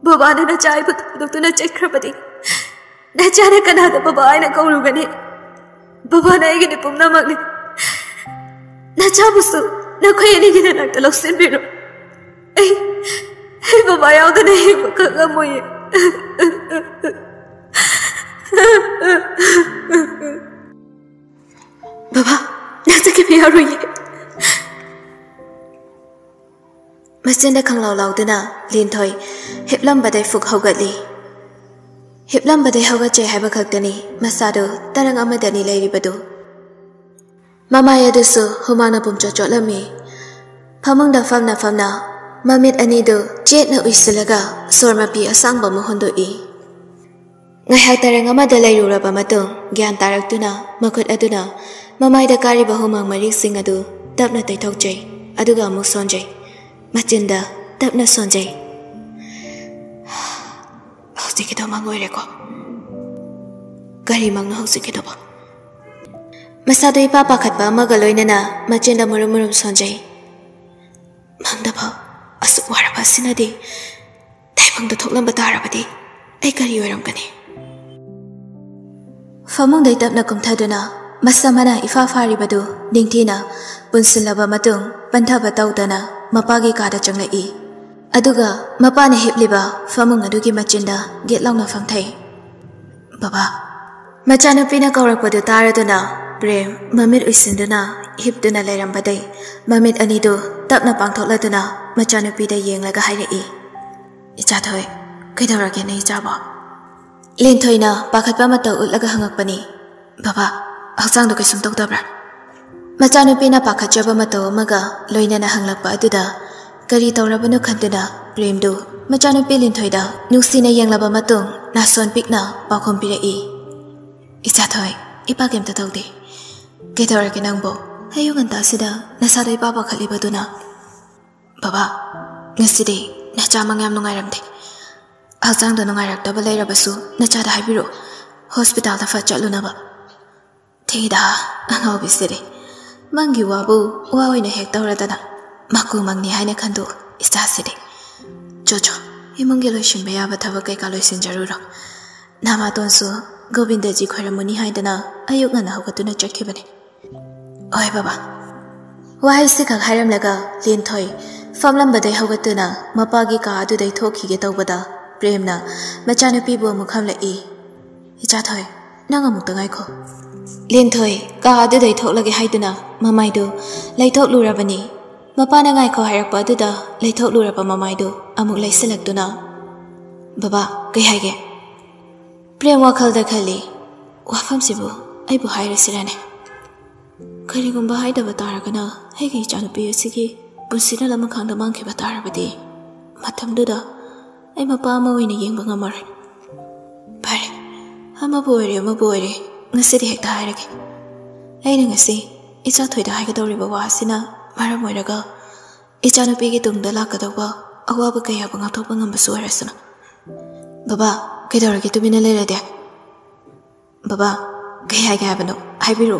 Babana na chai putu na chekrapati. Na chana kanada baba na kaurugani. Babana igini pumna magni. Na chabusu na kaya nigina na taloksin biro. Ay baba yaw da na hiba kagamoy. Baba, nasa kimi haruye. Masjida kang law dina linthoi hiplam badai fuk hogatli. Hiplam badai hogatche haiba khaktani masado tarang amadani leiribadu. Mama yadusu humana pumcho chotlami. Phamangda famna mamit anido jet na uisilaga sormapi asangba muhondo I. Ngahak tarang amada leiruraba matung gyan taraktuna makut aduna mamai da kariba humang marik sing adu tapna taithokjai aduga amuk sonjai. Machinda tapna sonjai. Hausikito mangoireko. Gari mangna hausikito ba. Masado ipapa khatba magaloinana machinda murum sonjai. Mangda ba asuk waraba sinadi. Taibangda thoklamba tarabadi. Ai gari oiramkani. Famungdai tapna kumthaduna masamana ifa faribadu dingtina punsilaba matung panthaba tawdana mapagi kada changlai aduga mapane hipliba famung adugi machinda get launa famthai baba machana pina kaurakpadu taraduna prem mamit uisinduna hipduna leirambadai mamit anido tapna pangthokladuna machana pida yenglaga hairei ichathoi kaidawrage nei chaba lenthoina pakhatpa mata ulaga hangakpani baba haksangdo kaisum tawdabra Macanu pina pakhatjaba mato amaga loinana hanglakpa aduda kari tawrabanu khantuna premdu macanu pelinthoida nuksina yenglaba matung nason pikna pakhom pirai ichathoi ipagem ta tawde kedawrake nangbo hayuganta sida nasadai baba khalibaduna baba ngasidi nachamang yam nungairamde haksangdo nungairakdaba leirabasu nachada haibiro hospital da fa chalunaba thida angawbisire Mangi wabu wawi na hek tawradana maku mangni haina khandu isasidi jojo imungi loishin bayaba thaba kai ka loisin jaruro nama tonsu Govinda ji khoramuni haidana ayuk na hawgatuna chakhibani oi baba wahai sikak hairam laga linthoi famlam badai hawgatuna mapagi ka adu dai thokhi ge tawbada premna machanupi bo mukham lai ichathoi nanga muktangai kho Linthoi ka adu dai thoklage haiduna mamaidu laithok lurabani mapana ngai kho hairakpa aduda laithok luraba mamaidu amuk laisilakduna baba kai haige prem wakhal da khali wafam sibu aibu hairasirane karigumba haidaba taragana haigi chanupi asigi punsina lama khangda mangkhe batarabadi mathamduda ai mapa ma oina yengba ngamar bare ama boire Ngasidi hekta hairage. Aina ngasi icha thoida haigadawriba wasina maram oiraga ichanupi gi tungda lakadawba awaba kaya bangathokpa ngambasu arasuna. Baba kedawrage tumina leirade. Baba kai haige habano haibiro.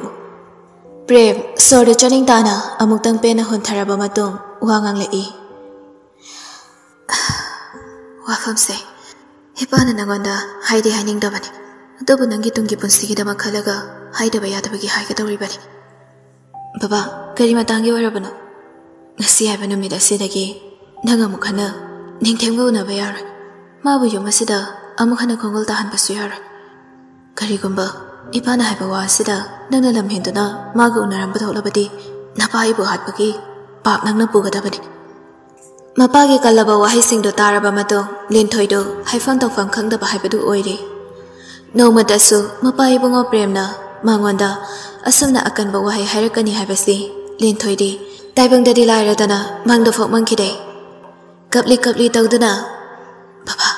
Prem sorda chaning tana amuktang pena hontharaba matung wangang lei. Wafamse hipana nangonda haide hainingdabani. Adubu nangi tungi punsigi dama khalaga haidaba yadabagi haigadawribani baba kari matangi warabano ngasi haibanu mida sidagi nanga mukhana ningthemga unaba yara mabu yomasida amukhana khongol tahan basu yara karigumba ipana haiba wasida nangna lamhinduna maga unaramba tholabadi napai bu hatbagi pap nangna pugadabani mapagi kalaba wahai singdo taraba mato lenthoido haifam tawfam khangdaba haibadu oire Noma dasu mapai bungo premna mangonda asumna akan ba wahai hairakani haibasi lenthoidi taibangda di lairadana mangda phok mangkhide kapli tawduna baba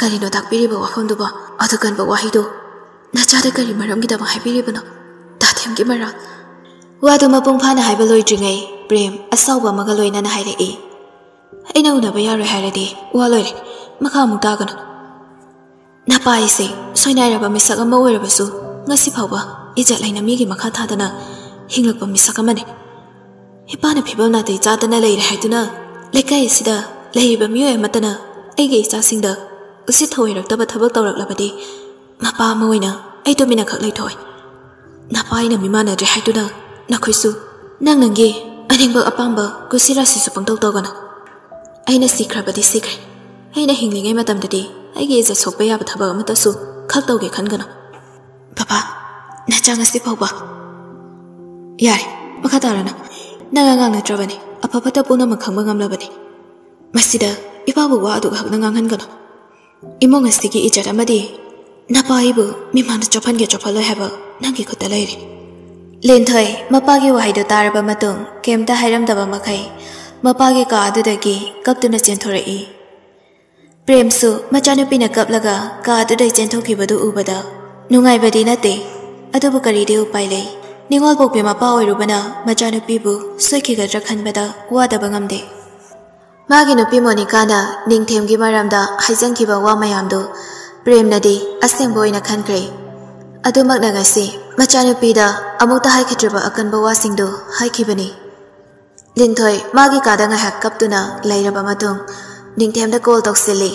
karino takpiriba wafamduba adukan ba wahido nachada kari maramgi da haibiribano tathem gi mara wadu mapung phana haiba loidringai prem asawba maga loina na hairei aina una ba yaro hairadi wa loire makha mutagano Napai se soinairaba misak ama oirabasu ngasi phawba ijat laina migi makha thadana hinglakpa misak amane ipana phibal na dei chadana leire haiduna lekai sida leiba miyoy matana ꯑꯩꯒꯤ ꯏꯆꯥꯁꯤꯡꯗ ꯎꯁꯤꯠ ꯊꯧꯑꯣꯏꯔꯛꯇꯕ ꯊꯕꯛ ꯇꯧꯔꯛꯂꯕꯗꯤ ꯃꯄꯥ ꯑꯃ ꯑꯣꯏꯅ ꯑꯩ ꯇꯨꯃꯤꯟꯅ ꯈꯛ ꯂꯩꯊꯣꯛꯏ ꯅꯄꯥ ꯑꯩꯅ ꯃꯤꯃꯥꯟꯅꯗ꯭ꯔꯦ ꯍꯥꯏꯗꯨꯅ ꯅꯈꯣꯏꯁꯨ ꯅꯪꯒꯤ ꯑꯅꯤꯡꯕ ꯑꯄꯥꯝꯕ ꯀꯨꯁꯤꯔꯥꯁꯤꯁꯨ ꯄꯪꯇꯧ ꯇꯧꯒꯅꯨ ꯑꯩꯅ ꯁꯤꯈ꯭ꯔꯕꯗꯤ ꯁꯤꯈ꯭ꯔꯦ ꯑꯩꯅ ꯍꯤꯡꯂꯤꯉꯩ ꯃꯇꯝꯗꯗꯤ ꯑꯩꯒꯤ ꯏꯖꯠ ꯁꯣꯛꯄ ꯌꯥꯕ ꯊꯕꯛ ꯑꯃꯠꯇꯁꯨ ꯈꯛ ꯇꯧꯒꯦ ꯈꯟꯒꯅꯨ ꯕꯕꯥ ꯅꯆꯥ ꯉꯁꯤ ꯐꯥꯎꯕ ꯌꯥꯔꯦ ꯃꯈꯥ ꯇꯥꯔꯅꯨ ꯅꯪ ꯑꯉꯥꯡ ꯅꯠꯇ꯭ꯔꯕꯅꯤ ꯑꯐ ꯐꯠꯇ ꯄꯨꯝꯅꯃꯛ ꯈꯪꯕ ꯉꯝꯂꯕꯅꯤ ꯃꯁꯤꯗ ꯏꯄꯥꯕꯨ ꯋꯥ ꯑꯗꯨꯛ ꯍꯛꯅ ꯉꯥꯡꯍꯟꯒꯅꯨ ꯏꯃꯨꯡ ꯑꯁꯤꯒꯤ ꯏꯖꯠ ꯑꯃꯗꯤ ꯅꯄꯥ ꯑꯩꯕꯨ ꯃꯤꯃꯥꯡꯗ ꯆꯣꯞꯍꯟꯒꯦ ꯆꯣꯞꯍꯜꯂꯣꯏ ꯍꯥꯏꯕ ꯅꯪꯒꯤ ꯈꯨꯠꯇ ꯂꯩꯔꯤ ꯂꯤꯟꯊꯣꯏ ꯃꯄꯥꯒꯤ ꯋꯥꯍꯩꯗꯨ ꯇꯥꯔꯕ ꯃꯇꯨꯡ ꯀꯩꯝꯇ ꯍꯥꯏꯔꯝꯗꯕ ꯃꯈꯩ ꯃꯄꯥꯒꯤ ꯀꯥ ꯑꯗꯨꯗꯒꯤ ꯀꯞꯇꯨꯅ ꯆꯦꯟꯊꯣꯔꯛꯏ ꯄ꯭ꯔꯦꯝꯁꯨ ꯃꯆꯥꯅꯨꯄꯤꯅ ꯀꯞꯂꯒ ꯀꯥ ꯑꯗꯨꯗꯩ ꯆꯦꯟꯊꯣꯛꯈꯤꯕꯗꯨ ꯎꯕꯗ ꯅꯨꯡꯉꯥꯏꯕꯗꯤ ꯅꯠꯇꯦ ꯑꯗꯨꯕꯨ ꯀꯔꯤꯗꯤ ꯎꯄꯥꯏ ꯂꯩ ꯅꯤꯡꯉꯣꯜ ꯄꯣꯛꯄꯤ ꯃꯄꯥ ꯑꯣꯏꯔꯨꯕꯅ ꯃꯆꯥꯅꯨꯄꯤꯕꯨ ꯁꯣꯏꯈꯤꯒꯗ꯭ꯔꯥ ꯈꯟꯕꯗ ꯋꯥꯗꯕ ꯉꯝꯗꯦ ꯃꯥꯒꯤ ꯅꯨꯄꯤ ꯃꯣꯅꯤꯀꯥꯅ ꯅꯤꯡꯊꯦꯝꯒꯤ ꯃꯔꯝꯗ ꯍꯥꯏꯖꯟꯈꯤꯕ ꯋꯥ ꯃꯌꯥꯝꯗꯨ ꯄ꯭ꯔꯦꯝꯅꯗꯤ ꯑꯁꯦꯡꯕ ꯑꯣꯏꯅ ꯈꯟꯈ꯭ꯔꯦ ꯑꯗꯨꯃꯛꯅ ꯉꯁꯤ ꯃꯆꯥꯅꯨꯄꯤꯗ ꯑꯃꯨꯛꯇ ꯍꯥꯏꯈꯤꯗ꯭ꯔꯤꯕ ꯑꯀꯟꯕ ꯋꯥꯁꯤꯡꯗꯨ ꯍꯥꯏꯈꯤꯕꯅꯤ ꯂꯤꯟꯊꯣꯏ ꯃꯥꯒꯤ ꯀꯥꯗ ꯉꯥꯏꯍꯥꯛ ꯀꯞꯇꯨꯅ ꯂꯩꯔꯕ ꯃꯇꯨꯡ ꯅꯤꯡꯊꯦꯝꯗ ꯀꯣꯜ ꯇꯧꯁꯤꯜꯂꯤ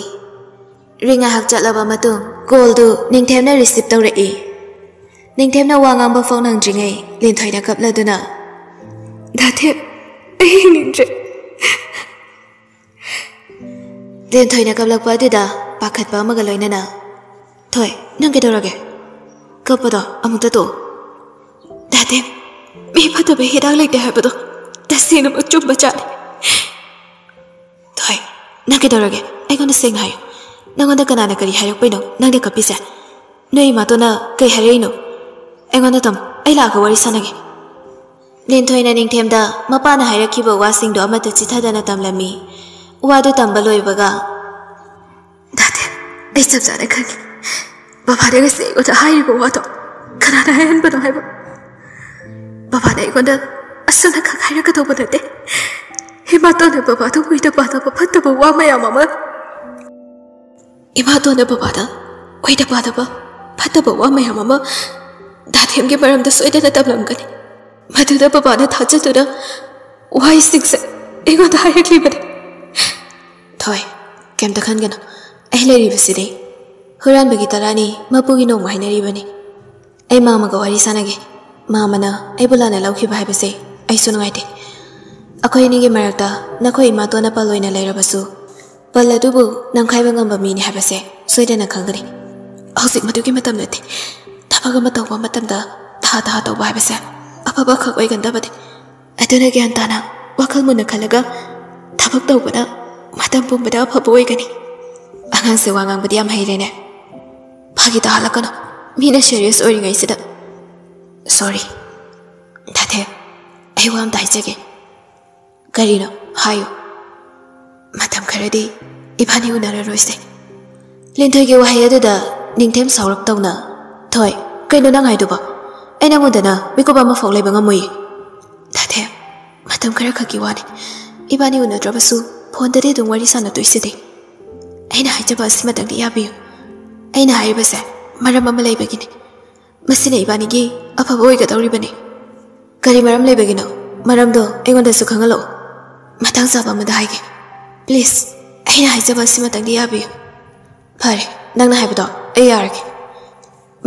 ꯔꯤꯡ ꯉꯥꯏꯍꯥꯛ ꯆꯠꯂꯕ ꯃꯇꯨꯡ ꯀꯣꯜꯗꯨ ꯅꯤꯡꯊꯦꯝꯅ ꯔꯤꯁꯤꯞ ꯇꯧꯔꯛꯏ ꯅꯤꯡꯊꯦꯝꯅ ꯋꯥ ꯉꯥꯡꯕ ꯐꯥꯎ ꯅꯪꯗ꯭ꯔꯤꯉꯩ ꯂꯤꯟꯊꯣꯏꯅ ꯀꯞꯂꯗꯨꯅ ꯗꯥꯊꯦꯝ ꯑꯩ ꯍꯤꯡꯅꯤꯡꯗ꯭ꯔꯦ ꯂꯤꯟꯊꯣꯏꯅ ꯀꯞꯂꯛꯄ ꯑꯗꯨꯗ ꯄꯥꯈꯠꯄ ꯑꯃꯒ ꯂꯣꯏꯅꯅ ꯊꯣꯏ ꯅꯪ ꯀꯩꯗꯧꯔꯒꯦ ꯀꯞꯄꯗꯣ ꯑꯃꯨꯛꯇ ꯇꯣꯛꯑꯣ ꯗꯥꯊꯦꯝ ꯃꯤ ꯐꯠꯇꯕ ꯍꯤꯗꯥꯛ ꯂꯩꯇꯦ ꯍꯥꯏꯕꯗꯣ ꯇꯁꯦꯡꯅꯃꯛ ꯆꯨꯝꯕ ꯆꯥꯠꯅꯤ ꯊꯣꯏ ꯅꯪ ꯀꯩꯗꯧꯔꯒꯦ ꯑꯩꯉꯣꯟꯗ ꯁꯦꯡꯅ ꯍꯥꯏꯌꯨ ꯅꯪꯉꯣꯟꯗ ꯀꯅꯥꯅ ꯀꯔꯤ ꯍꯥꯏꯔꯛꯄꯩꯅꯣ ꯅꯪꯅ ꯀꯞꯄꯤꯁꯦ ꯅꯣꯏ ꯏꯃꯥꯇꯣꯟꯅ ꯀꯩ ꯍꯥꯏꯔꯛꯏꯅꯣ ꯑꯩꯉꯣꯟꯗ ꯇꯝꯃꯨ ꯑꯩ ꯂꯥꯛꯑꯒ ꯋꯥꯔꯤ ꯁꯥꯟꯅꯒꯦ ꯂꯤꯟꯊꯣꯏꯅ ꯅꯤꯡꯊꯦꯝꯗ ꯃꯄꯥꯅ ꯍꯥꯏꯔꯛꯈꯤꯕ ꯋꯥꯁꯤꯡꯗꯣ ꯑꯃꯠꯇ ꯆꯤꯊꯗꯅ ꯇꯝꯂꯝꯃꯤ ꯋꯥꯗꯨ ꯇꯝꯕ ꯂꯣꯏꯕꯒ ꯗꯥꯊꯦꯝ ꯑꯩ ꯆꯞ ꯆꯥꯅ ꯈꯪꯉꯤ ꯕꯕꯥꯗ ꯉꯁꯤ ꯑꯩꯉꯣꯟꯗ ꯍꯥꯏꯔꯤꯕ ꯋꯥꯗꯣ ꯀꯅꯥꯅ ꯍꯥꯏꯍꯟꯕꯅꯣ ꯍꯥꯏꯕ ꯕꯕꯥꯗ ꯑꯩꯉꯣꯟꯗ ꯑꯁꯨꯝꯅ ꯈꯛ ꯍꯥꯏꯔꯛꯀꯗꯧꯕ ꯅꯠꯇꯦ ꯏꯃꯥꯇꯣꯟꯅ ꯕꯕꯥꯗ ꯑꯣꯏꯗ ꯄꯥꯗꯕ ꯐꯠꯇꯕ ꯋꯥ ꯃꯌꯥꯝ ꯑꯃ ꯏꯃꯥꯇꯣꯟꯅ ꯕꯕꯥꯗ ꯑꯣꯏꯗ ꯄꯥꯗꯕ ꯐꯠꯇꯕ ꯋꯥ ꯃꯌꯥꯝ ꯑꯃ ꯗꯥꯊꯦꯝꯒꯤ ꯃꯔꯝꯗ ꯁꯣꯏꯗꯅ ꯇꯝꯂꯝꯒꯅꯤ ꯃꯗꯨꯗ ꯕꯕꯥꯅ ꯊꯥꯖꯗꯨꯅ ꯋꯥꯍꯩꯁꯤꯡꯁꯦ ꯑꯩꯉꯣꯟꯗ ꯍꯥꯏꯔꯛꯂꯤꯕꯅꯤ ꯊꯣꯏ ꯀꯩꯝꯇ ꯈꯟꯒꯅꯨ ꯑꯩ ꯂꯩꯔꯤꯕꯁꯤꯗꯤ ꯍꯨꯔꯥꯟꯕꯒꯤ ꯇꯔꯥꯅꯤ ꯃꯄꯨꯒꯤ ꯅꯣꯡꯃ ꯍꯥꯏꯅꯔꯤꯕꯅꯤ ꯑꯩ ꯃꯥꯃꯒ ꯋꯥꯔꯤ ꯁꯥꯟꯅꯒꯦ ꯃꯥꯃꯅ ꯑꯩꯕꯨ ꯂꯥꯟꯅ ꯂꯧꯈꯤꯕ ꯍꯥꯏꯕꯁꯦ ꯑꯩꯁꯨ ꯅꯨꯡꯉꯥꯏꯇꯦ ꯑꯩꯈꯣꯏ ꯑꯅꯤꯒꯤ ꯃꯔꯛꯇ ꯅꯈꯣꯏ ꯏꯃꯥꯇꯣꯟꯅ ꯄꯜ ꯑꯣꯏꯅ ꯂꯩꯔꯕꯁꯨ ꯄꯜ ꯑꯗꯨꯕꯨ ꯅꯝꯈꯥꯏꯕ ꯉꯝꯕ ꯃꯤꯅꯤ ꯍꯥꯏꯕꯁꯦ ꯁꯣꯏꯗꯅ ꯈꯪꯒꯅꯤ ꯍꯧꯖꯤꯛ ꯃꯗꯨꯒꯤ ꯃꯇꯝ ꯅꯠꯇꯦ ꯊꯕꯛ ꯑꯃ ꯇꯧꯕ ꯃꯇꯝꯗ ꯊꯥ ꯇꯧꯕ ꯍꯥꯏꯕꯁꯦ ꯑꯐꯕ ꯈꯛ ꯑꯣꯏꯒꯟꯗꯕꯅꯤ ꯑꯗꯨꯅ ꯒ꯭ꯌꯥꯟ ꯇꯥꯅ ꯋꯥꯈꯜ ꯃꯨꯟꯅ ꯈꯜꯂꯒ ꯊꯕꯛ ꯇꯧꯕꯅ ꯃꯇꯝ ꯄꯨꯝꯕꯗ ꯑꯐꯕ ꯑꯣꯏꯒꯅꯤ ꯑꯉꯥꯡꯁꯦ ꯋꯥ ꯉꯥꯡꯕꯗꯤ ꯌꯥꯝ ꯍꯩꯔꯦꯅꯦ ꯐꯥꯒꯤ ꯇꯥꯍꯜꯂꯛꯀꯅꯨ ꯃꯤꯅ ꯁꯦꯔꯤꯌꯁ ꯑꯣꯏꯔꯤꯉꯩꯁꯤꯗ ꯁꯣꯔꯤ ꯗꯥꯊꯦꯝ ꯑꯩ ꯋꯥ ꯑꯝꯇ ꯍꯥꯏꯖꯒꯦ ꯀꯔꯤꯅꯣ ꯍꯥꯏꯌꯨ ꯃꯇꯝ ꯈꯔꯗꯤ ꯏꯕꯥꯅꯤ ꯎꯅꯔꯔꯣꯏꯁꯦ ꯂꯤꯟꯊꯣꯏꯒꯤ ꯋꯥꯍꯩ ꯑꯗꯨꯗ ꯅꯤꯡꯊꯦꯝ ꯁꯥꯎꯔꯛꯇꯧꯅ ꯊꯣꯏ ꯀꯩꯅꯣ ꯅꯪ ꯍꯥꯏꯗꯨꯕꯣ ꯑꯩ ꯅꯪꯉꯣꯟꯗꯅ ꯃꯤꯀꯨꯞ ꯑꯃꯐꯥꯎ ꯂꯩꯕ ꯉꯝꯃꯣꯏꯌꯦ ꯗꯥꯊꯦꯝ ꯃꯇꯝ ꯈꯔ ꯈꯛꯀꯤ ꯋꯥꯅꯤ ꯏꯕꯥꯅꯤ ꯎꯅꯗ꯭ꯔꯕꯁꯨ ꯐꯣꯟꯗꯗꯤ ꯑꯗꯨꯝ ꯋꯥꯔꯤ ꯁꯥꯟꯅꯗꯣꯏꯁꯤꯗꯤ ꯑꯩꯅ ꯍꯥꯏꯖꯕ ꯑꯁꯤꯃꯇꯪꯗꯤ ꯌꯥꯕꯤꯌꯨ ꯑꯩꯅ ꯍꯥꯏꯔꯤꯕꯁꯦ ꯃꯔꯝ ꯑꯃ ꯂꯩꯕꯒꯤꯅꯤ ꯃꯁꯤꯅ ꯏꯕꯥꯅꯤꯒꯤ ꯑꯐꯕ ꯑꯣꯏꯒꯗꯧꯔꯤꯕꯅꯤ ꯀꯔꯤ ꯃꯔꯝ ꯂꯩꯕꯒꯤꯅꯣ ꯃꯔꯝꯗꯣ ꯑꯩꯉꯣꯟꯗꯁꯨ ꯈꯪꯍꯜꯂꯛꯑꯣ ꯃꯇꯥꯡ ꯆꯥꯕ ꯑꯃꯗ ꯍꯥꯏꯒꯦ ꯄ꯭ꯂꯤꯖ ꯑꯩꯅ ꯍꯥꯏꯖꯕ ꯑꯁꯤꯃꯇꯪꯗꯤ ꯌꯥꯕꯤꯌꯨ ꯐꯔꯦ ꯅꯪꯅ ꯍꯥꯏꯕꯗꯣ ꯑꯩ ꯌꯥꯔꯒꯦ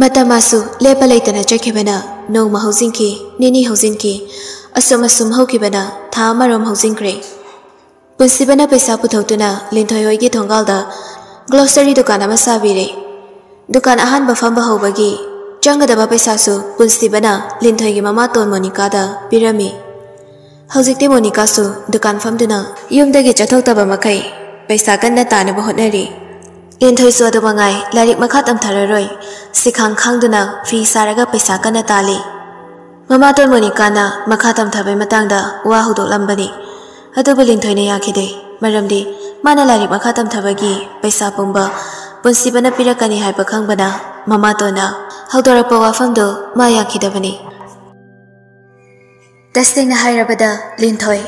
ꯃꯇꯝ ꯃꯥꯁꯨ ꯂꯦꯞꯄ ꯂꯩꯇꯅ ꯆꯠꯈꯤꯕꯅ ꯅꯣꯡꯃ ꯍꯧꯖꯤꯟꯈꯤ ꯅꯤꯅꯤ ꯍꯧꯖꯤꯟꯈꯤ ꯑꯁꯨꯝ ꯍꯧꯈꯤꯕꯅ ꯊꯥ ꯑꯃꯔꯣꯝ ꯍꯧꯖꯤꯟꯈ꯭ꯔꯦ ꯄꯨꯟꯁꯤꯕꯅ ꯄꯩꯁꯥ ꯄꯨꯊꯣꯛꯇꯨꯅ ꯂꯤꯟꯊꯣꯏ ꯍꯣꯏꯒꯤ ꯊꯣꯡꯒꯥꯜꯗ ꯒ꯭ꯂꯣꯁꯔꯤ ꯗꯨꯀꯥꯟ ꯑꯃ ꯁꯥꯕꯤꯔꯦ ꯗꯨꯀꯥꯟ ꯑꯍꯥꯟꯕ ꯐꯝꯕ ꯍꯧꯕꯒꯤ ꯆꯪꯒꯗꯕ ꯄꯩꯁꯥꯁꯨ ꯄꯨꯟꯁꯤꯕꯅ ꯂꯤꯟꯊꯣꯏꯒꯤ ꯃꯃꯥꯇꯣꯟ ꯃꯣꯅꯤꯀꯥꯗ ꯄꯤꯔꯝꯃꯤ ꯍꯧꯖꯤꯛꯇꯤ ꯃꯣꯅꯤꯀꯥꯁꯨ ꯗꯨꯀꯥꯟ ꯐꯝꯗꯨꯅ ꯌꯨꯝꯗꯒꯤ ꯆꯠꯊꯣꯛꯇꯕ ꯃꯈꯩ ꯄꯩꯁꯥ ꯀꯟꯅ ꯇꯥꯅꯕ ꯍꯣꯠꯅꯔꯤ ꯂꯤꯟꯊꯣꯏꯁꯨ ꯑꯗꯨꯃꯉꯥꯏ ꯂꯥꯏꯔꯤꯛ ꯃꯈꯥ ꯇꯝꯊꯔꯔꯣꯏ ꯁꯤꯈꯥꯡ ꯈꯥꯡꯗꯨꯅ ꯐꯤ ꯁꯥꯔꯒ ꯄꯩꯁా ꯀꯟꯅ ꯇꯥꯜꯂꯤ ꯃꯃꯥꯇꯣꯟ ꯃꯣꯅꯤꯀꯥꯅ ꯃꯈꯥ ꯇꯝꯊꯕꯩ ꯃꯇꯥꯡꯗ ꯋꯥ ꯍꯧꯗꯣꯛꯂꯝꯕꯅꯤ ꯑꯗꯨꯕꯨ ꯂꯤꯟꯊꯣꯏꯅ ꯌꯥꯈꯤꯗꯦ ꯃꯔꯝꯗꯤ ꯃꯥꯅ ꯂꯥꯏꯔꯤꯛ ꯃꯈꯥ ꯇꯝꯊꯕꯒꯤ ꯄꯩꯁꯥ ꯄꯨꯝꯕ ꯄꯨꯟꯁꯤꯕꯅ ꯄꯤꯔꯛꯀꯅꯤ ꯍꯥꯏꯕ ꯈꯪꯕꯅ ꯃꯃꯥꯇꯣꯟꯅ ꯍꯧꯗꯣꯔꯛꯄ ꯋꯥꯐꯝꯗꯨ ꯃꯥ ꯌꯥꯈꯤꯗꯕꯅꯤ ꯇꯁꯦꯡꯅ ꯍꯥꯏꯔꯕꯗ ꯂꯤꯟꯊꯣꯏ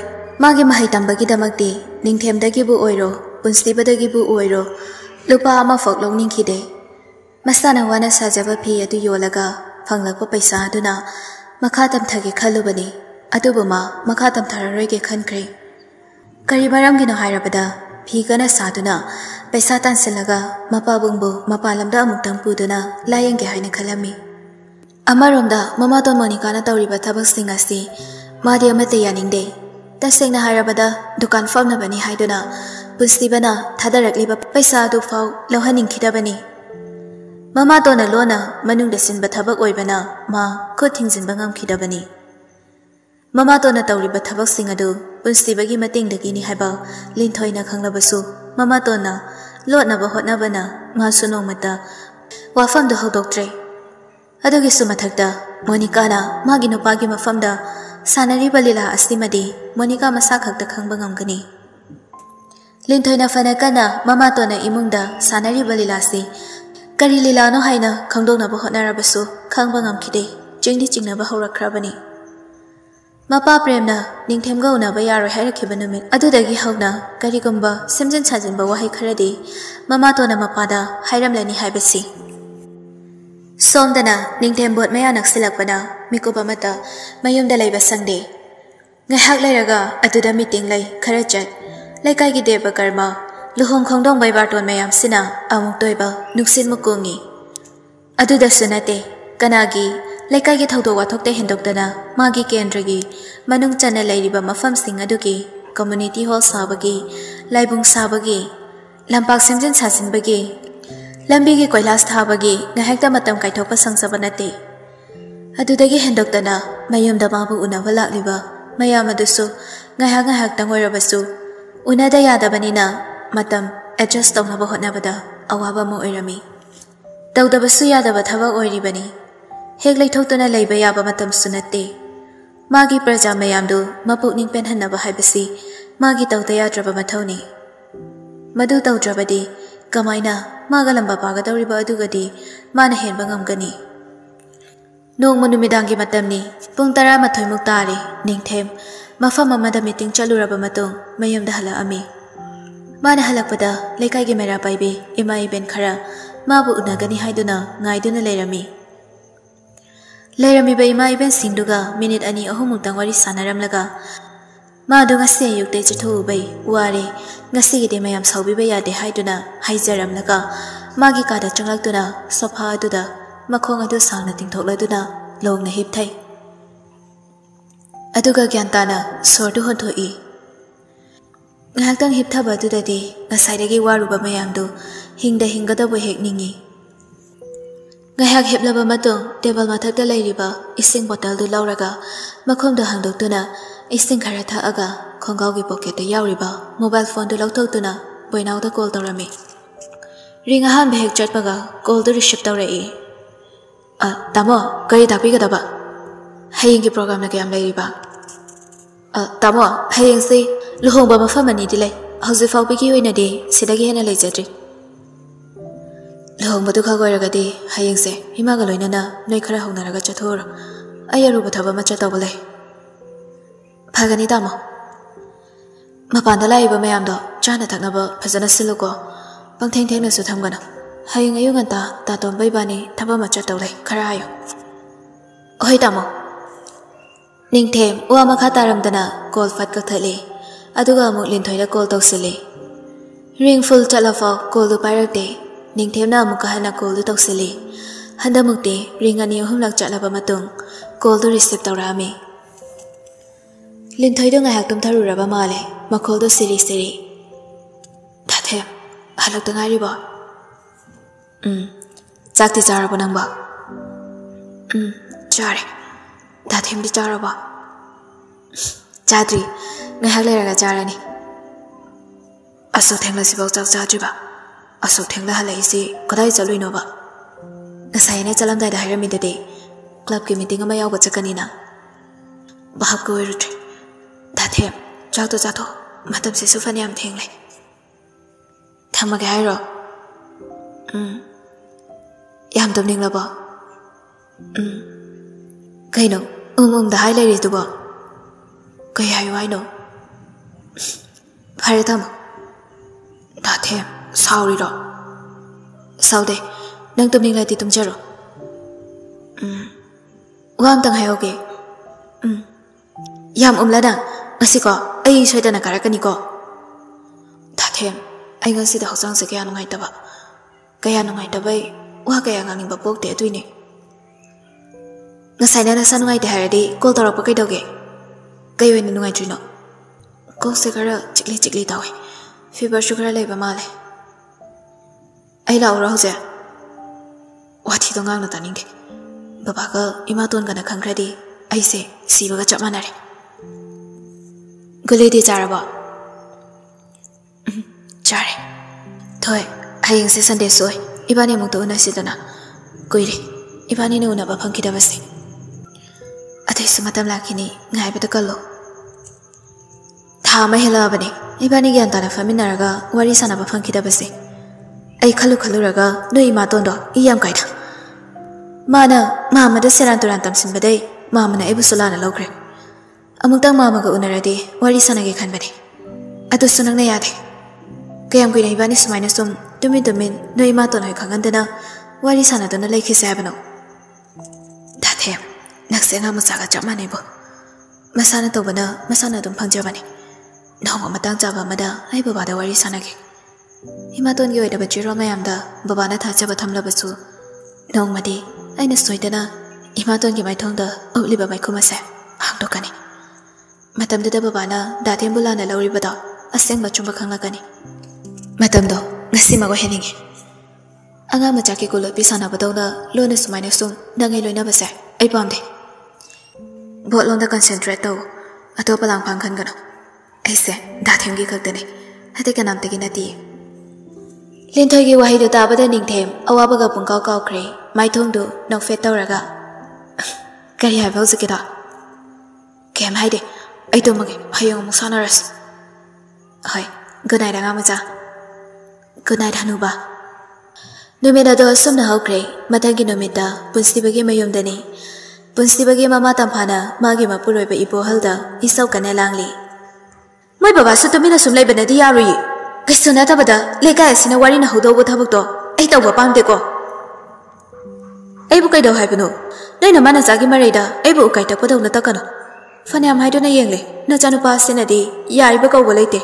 ꯃꯥꯒꯤ ꯃꯍꯩ ꯇꯝꯕꯒꯤꯗꯃꯛꯇꯤ ꯅꯤꯡꯊꯦꯝꯗꯒꯤꯕꯨ ꯑꯣꯏꯔꯣ ꯄꯨꯟꯁꯤꯕꯗꯒꯤꯕꯨ ꯑꯣꯏꯔꯣ ꯂꯨꯄꯥ ꯑꯃꯐꯥꯎ ꯂꯧꯅꯤꯡꯈꯤꯗꯦ ꯃꯁꯥꯅ ꯋꯥꯅ ꯁꯥꯖꯕ ꯐꯤ ꯑꯗꯨ ꯌꯣꯜꯂꯒ ꯐꯪꯂꯛꯄ ꯄꯩꯁꯥ ꯑꯗꯨꯅ ꯃꯈꯥ ꯇꯝꯊꯒꯦ ꯈꯜꯂꯨꯕꯅꯤ ꯑꯗꯨꯕꯨ ꯃꯥ ꯃꯈꯥ ꯇꯝꯊꯔꯔꯣꯏꯒꯦ ꯈꯟꯈ꯭ꯔꯦ ꯀꯔꯤ ꯃꯔꯝꯒꯤꯅꯣ ꯍꯥꯏꯔꯕꯗ फीगना सादुना पैसा तानसिलगा मपाबुंगबु मपालमदा अमुक्तंग पुदुना लायेंगे हाइना खलमी अमरोमदा ममातोन मोनिकाना तौरिबा थबकसिंग असि मादि अमते यानिंगदे तसेंगना हारबदा दुकान फमनबनी हाइदुना पुस्तिबना थादरकलिबा पैसा अदु फाव लौहनिंखिदबनी ममातोना लोना मनुंगदा सिनबा थबक ओइबना मा खुद थिंजिनबा ngamखिदबनी ममातोना तौरिबा थबकसिंग अदु पुस्तिबगी मतेंगदगिनी हाइबा लिंथोइना खंगलबसु ममातोना लोटनबा होटनबना मासु नोंगमता वाफमदो हौदोक्ट्रे अदुगिसु मथक्ता मोनिकाना मागी नुपागी मफमदा सानरिबा लीला अस्तिमदी मोनिका मसा खक्ता खंगबा ngamगनी लिंथोइना फनकना ममातोना इमुंगदा सानरिबा लीलासी करी लीलानो हाइना खंगदोंनबा होटनरबसु खंगबा ngamखिदे चिंगदि चिंगनबा हौरखराबनी मपा प्रेमना निंथेमगा उनबा यारोय हाइरखिबा नुमित अदुदगी हौना करिगुंबा सिमजिन साजिनबा वाहै खरदि ममातोना मपादा हाइरमलनी हाइबसी सोमदना निंथेम बोट मया नक्सिलकपना मिकुबा मता मयुमदा लैबा संगदे ngahak lairaga aduda meeting lai khara chat laikai gi deba karma luhong khongdong bai barton mayam sina amuk toiba nuksin mukungi aduda sunate kanagi laikai gi thaudo wathok te hendokdana magi kendragi manung chana lairiba mafam sing adugi community hall sabagi laibung sabagi lampak simjin sasinbagi lambi gi koilas thabagi ngahakta matam kaithokpa sangsaba nate adudagi hendokdana mayumda mabu unaba lakliba mayam adusu ngahak ngahak tangoirabasu unada yadabanina matam adjust tawnaba hotnabada awaba mo oirami tawdabasu yadaba thabak oiribani hek leithoktuna leiba yaba matam sunate magi praja mayamdu mapukning penhanaba haibasi magi tawda yadraba mathoni madu tawdrabadi kamaina magalamba paga tawriba adugadi mana henba ngamgani nongma numidangi matamni pung 12 muk tare ningthem mafam amada meeting chaluraba matung mayumda hala ami mana halakpada lekai gi mera paibe imai ben khara mabu unagani haiduna ngaiduna leirami ba imai ben singduga minute ani ahumuk tangwari sanaramlaga मादु ngase yukte chithu bai ware ngase gi de mayam saubi ba yade haiduna haijaramlaga magi kada changlakduna sofa aduda makhong adu sangna tingthokladuna longna hipthai aduga gyantana sordu honthoi ngahtang hipthaba adudadi ngasaidagi waruba mayamdu hingda hingada bo hekningi ngahak heplaba matung table mathakta leiriba ising bottle du lauraga makhomda hangdoktuna ising khara thaaga khongau gi pocket ta yauriba mobile phone du lauthoktuna boinau da call tawrami ring ahan behek chatpaga call du receive tawrai tamo kari dapi ga daba haying gi program na kyam leiriba tamo haying se luhongba mafamani dilai hausi faubi gi hoina de sidagi hena leijatri luhongba du khagoiraga de haying se hima ga loina na noi khara hongnaraga chathor ayaru bathaba macha tawbalai Phagani tamo mapanda laiba mayamdo chana thaknaba phajana siluko pangtheng theng na su thamgana haying ayunganta ta tom baibani thaba macha tawlai khara ayo oi tamo ningthem uwa makha taramdana call fat ka thale aduga amuk linthoida call tawsile ring full chalafa call du pairakte ningthem na amuk hana call du tawsile handamukte ring ani humlak chalaba matung call du receive tawrami Linthoi do ngahak tumtharuraba male makhol do siri siri thathem halak tangari ba chakti charaba nangba chare thathem di charaba chadri ngahak leraga charani aso thengla sibau chak chajiba aso thengla halai si kadai chaluino ba ngasai ne chalamdai da hairami de club ki meeting ama yaw ba chakanina bahap ko irut Thathem, chakto chato, matam se sufanyam thengle. Thamage hairo. Yam tumning laba. Kaino, da hai lai tu ba. Kai hayo haino. Phare tham. Thathem, sorry ro. Saude, nang tumning lai ti tumjaro. Wam tang hayo ge. Yam lada. Asiko, ay soy dana karakani ko. Thathem thêm anh ngân si đã học sang sẽ kaya nungai taba bay wa kaya ngang ba pok te tuini ngasai na sa nungai te haradi call tor pa kai doge kai wen nungai trino ko se kara chikli tawe fever sugar le ba male ai la ora hoje wa thi dong ngang na taning de baba ka ima ton kana khangkradi ai se siba ga chap manare gule di jaraba jare thoi hayeng se sunday soi ibani mong to una sidana koire ibani ne una ba phangki da basi athai sumatam lakini ngai bata kallo tha ma hela bani ibani gyan ta na famina raga wari sana ba phangki da basi ai khalu raga noi ma ton do iyam kai tha mana mama da seran turan tam sin badai mama na ibu sulana lokre amutang mama ga unaradi wari sana ge khan bani atu sunang na yade kayam kui ibani sumaina sum tumin noi ma ton hoi khangandana wari sana dana lekhi se habano thathe nakse nga musaga chamane bo masana to bana masana dum phangja bani nawa matang jaba mada ai baba da wari sana ge ima ton ge oida bachiro mayam da baba na thacha ba thamla basu nong madi aina soidana ima ton ge mai thong da obli ba mai khuma se hang to kani matam da baba na da thembula na lawri bada aseng ba chumba khangla kani matam do ngasi ma go heningi anga ma chaki ko lo pisana badona lo ne sumaine sum nangai loina base ai pamde bot long da concentrate to ato palang phang khan gano ai se da themgi khak tane hate kanam te ginati len thoi gi wahi do ta bada ning them awa baga pung kaw kre mai thong do nok fet tawraga kari ha bau zikida kem haide ai to mage hayong mu sanaras hai good night anga ma cha good night hanuba numida do sumna hokre matangi numida punstibagi mayumdani punstibagi mama tamphana magi mapuroi ba ibo halda isau kana langli mai baba su tumina sumlai banadi yarui kaisuna tabada leka asina wari na hodo bo thabuk do ai tawba pamde ko ai bu kai do haibno nai na mana jagi mareida ai bu kai takpo do na takano fanyam haido na yengle na chanupa sinadi yari ba ko boleite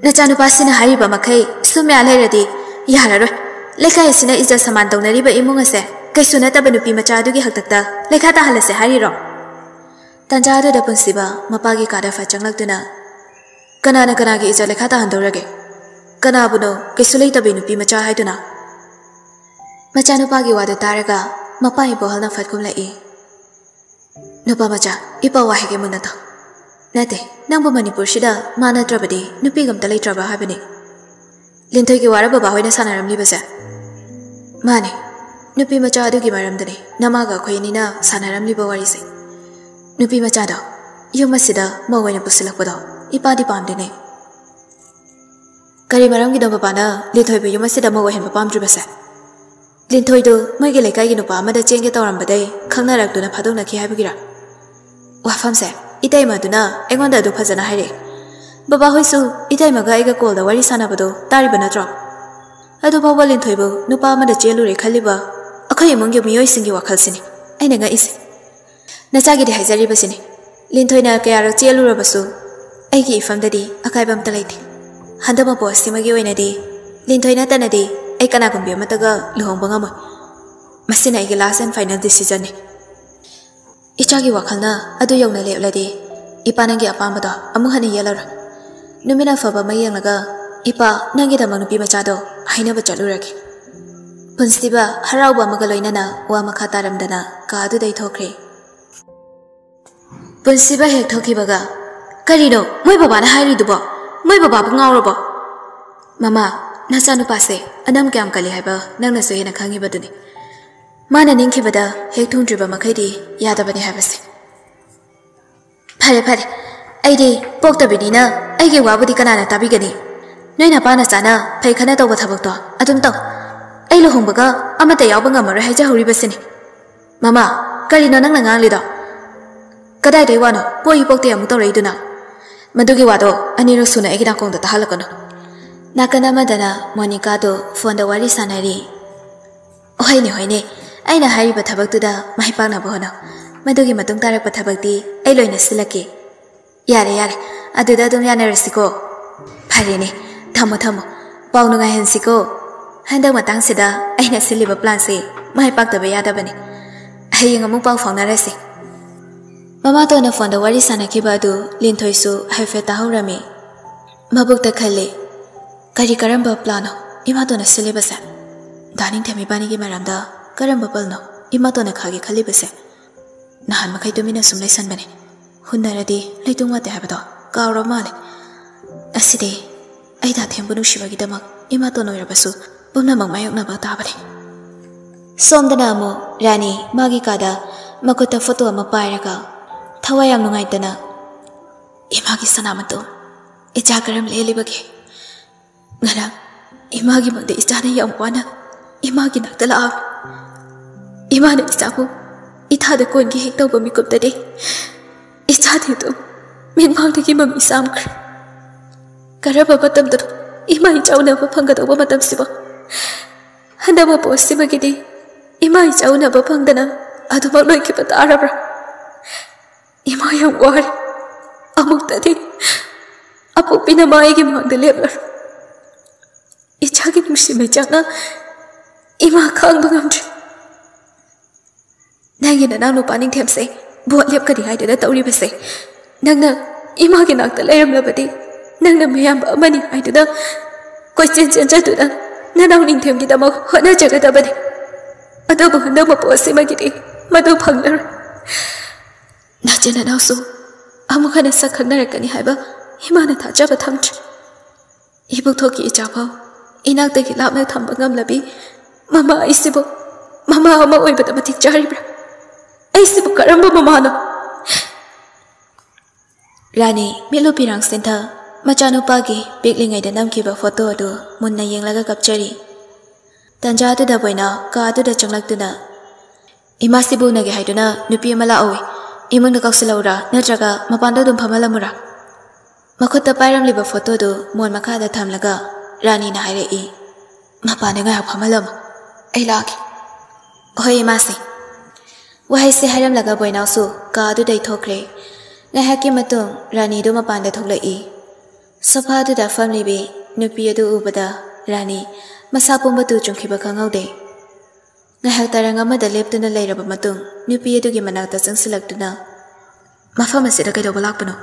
na chanupa sina hari ba makai sumya lairadi yararoi leka asina ija saman donari ba imung ase kaisuna tabanu pi macha du gi haktakta lekha ta halase hari ro tanja do da punsiba mapagi kada fa changlakduna kana gi ija lekha ta handorage kana buno kaisulei tabinu pi macha haiduna macha nu pagi wada taraga mapai bohalna fatkum lai nupa macha ipa wa hege munata nate nangba manipur shida mana trabadi nupi gam talai traba habini linthoi gi wara baba hoina sanaram libasa mane nupi macha adu gi maram dane namaga khoini na sanaram liba wari se nupi macha da yumasida mawaina pusilakpado ipadi pamdene kari maram gi do baba na linthoi be yumasida mawahin pam dribasa linthoi do mai gi lekai gi nupa amada chenge tawram badai khangna rak duna phadong na khi habigira wa famse itai maduna engonda do phajana haire baba hoisu itai maga aiga call da wari sana bado tari bana tro adu bawa linthoi bo nupa amada chelu re khaliba akhoi mongge miyoi singi wakhal sini aina nga ise nachagi de haijari basini linthoi na kaya rak chelu ra basu aigi ifam dadi akai bam talaiti handama bo simagi oina di linthoi na tanadi ai kana gumbi amataga lohong bangama masina aigi last and final decision ni ichagi wakhalna adu yongna lepladi ipanangi apambada amu hani yelar numina faba mayanglaga ipa nangi da manupi machado haina ba chaluraki punstiba harauba magaloinana wa makhataramdana ka adu dai thokre punstiba hek thokibaga karino moi baba na hairi dubo moi baba bu ngawrobo mama nachanu pase anam kyam kali haiba nangna so hena khangi baduni mana ningki bada hek thungdriba makhaidi yada bani haibase phare aidi pokta binina aige wabudi kanana tabigani noina pana chana phai khana tawba thabak to adum taw ai lo hongbaga amata yawba ngamara haija hori basini mama karino nangna ngangli do kadai dei wano poi pokte amu tawrei duna madugi wado aniro suna egina kongda tahalakano nakana madana monica do phone da wari sanari hoine aina hariba thabaktuda mai pangna bohona madugi matung tarakpa thabakti ai loina silake yare aduda dum yana rasiko pharene Thamo thamo. Pau nungai hensiko. Handang matang sida aina siliba plan se mai pak da baya da bani. Hayeng amuk pau faunarase. Mama to na phone da wari sana kiba du linthoi su haife ta haurami. Mabuk ta khale. Kari karamba plano ima to na siliba sa. Daning thami bani gi maramda karamba palno ima to na khagi khali base. Nahan makai to mina sumlai san bani. Hunnaradi leitung wa te habado kauro male. Aside ai da thembu nu shiba gi damak ima to no yarabasu pumna mayok na ba ta bani. Somdana mo Rani magi kada makuta photo ama pairaga thawai am nungai tana imagi sanamato icha karam leli bage ngara imagi mangde icha na yam wana imagi naktala imana icha ko itha da kon gi hekto ba mikup tade icha the to min mang de gi mam isam kar karaba batam to imai chauna ba phanga to ba matam siba handa ba post siba gi de Imai chauna ba phangdana adu ba loi ki pata arabra Imai yam war amuk tadi apuk pina mai gi mang de leblar icha gi nusi me chana ima khang bangam tri nangi na nang paning them se bo lep ka di hai da tauri ba se nang na ima gi nak ta leram la badi nang na mayam ba mani hai da ko chen chen cha tu da na nang ning them gi da ma hona jaga da badi Adabu handa maposi magidi madu phanglar najena nausu amukhana sakhannarakani haiba himana thajaba thamch ibuk thoki ichapa inak de lapna thamba ngamlabi mama aisibo mama ama oibata matik jaribra aisibo karamba mama no Rani milu pirang sentha machanu pagi piklingai da namkiba photo adu munna yenglaga kapchari Tanja tu dah boina, ka tu dah cenglak tu na. Imasi bu nage hai tu na, nupi amala awi. Imang nak kau selaura, natraga mapanda dum pamala mura. Makut tapairam liba foto tu, muan makada tham laga. Rani na hai rei. Mapanda ngai pamalam. Ai lagi. Hoi imasi. Wahai se hairam laga boina su, ka tu dai thokre. Ngai haki matung, Rani tu mapanda thok lai. Sofa tu dah fam libi, nupi tu ubada, Rani. Masa pumba tu chungkiba kangau de. Ngahak tarang amada leptuna lairaba matung, nupi edu gi manakta sangsilagtuna. Mafama sida kaido balakpano.